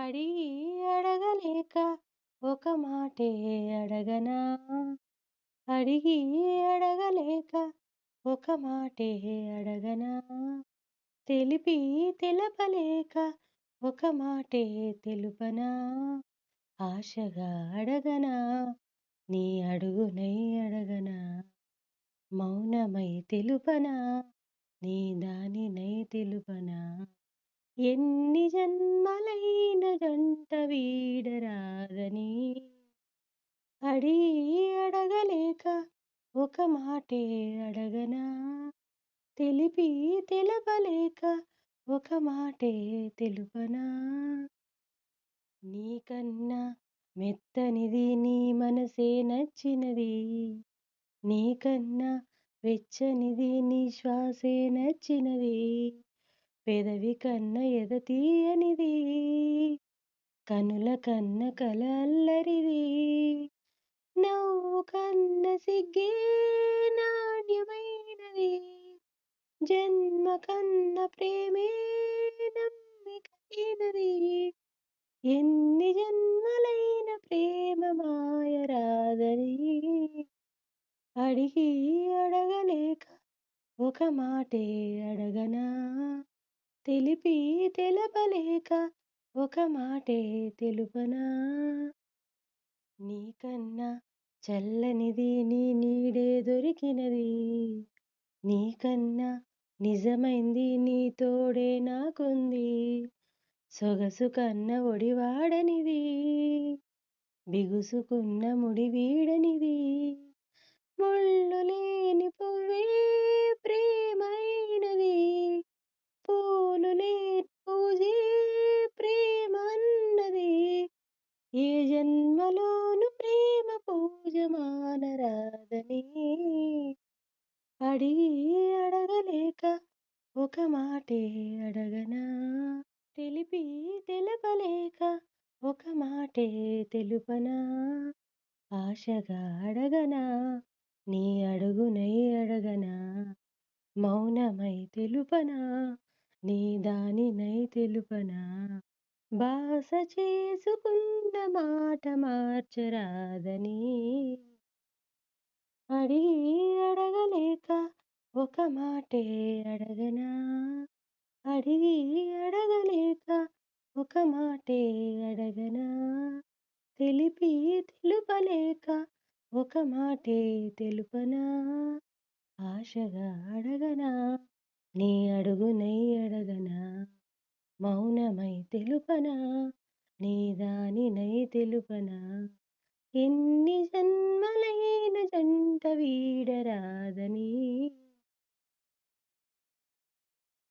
అడిగి అడగలేక ఒక మాటే అడగనా, అడిగి అడగలేక ఒక మాటే అడగనా, తెలిపి తెలపలేక ఒక మాటే తెలుపనా, ఆశగా అడగనా నీ అడుగునై అడగనా, మౌనమై తెలుపనా నీ దానినై తెలుపనా, ఎన్ని జన్మలైన జంట వీడరాదని, అడిగి అడగలేక ఒక మాటే అడగనా, తెలిపి తెలపలేక ఒక మాటే తెలుపనా, నీకన్నా మెత్తనిది నీ మనసే నచ్చినది, నీకన్నా వెచ్చనిది నీ శ్వాసే నచ్చినది, పెదవి కన్న ఎద తీయనిది, కనుల కన్న కల అల్లరిది, నవ్వు కన్న సిగ్గే నాణ్యమైనది, జన్మ కన్న ప్రేమే నమ్మికైనది, ఎన్ని జన్మలైన ప్రేమ మాయరాదని, అడిగి అడగలేక ఒక మాటే అడగనా, తెలిపి తెలపలేక ఒక మాటే తెలుపనా, నీకన్నా చల్లనిది నీ నీడే దొరికినది, నీకన్నా నిజమైంది నీ తోడే నాకుంది, సొగసు కన్న ఒడివాడనిది, బిగుసుకున్న ముడి వీడనిది, ముళ్ళు లేని పువ్వే ప్రేమైనది, పూలు లేని పూజే ప్రేమ అన్నది, ఏ జన్మలోను ప్రేమ పూజ మానరాదని, అడిగి అడగలేక ఒక మాటే అడగనా, తెలిపి తెలపలేక ఒక మాటే తెలుపనా, ఆశగా అడగనా నీ అడుగునై అడగనా, మౌనమై తెలుపనా నీ దానినై తెలుపనా, బాస చేసుకున్న మాట మార్చరాదని, అడిగి అడగలేక ఒక మాటే అడగనా, అడిగి అడగలేక ఒక మాటే అడగనా, తెలిపి తెలుపలేక ఒక మాటే తెలుపనా, ఆశగా అడగనా నీ అడుగునై అడగనా, మౌనమై తెలుపనా నీ దానినై తెలుపనా, ఎన్ని జన్మలైన జంట వీడరాదని.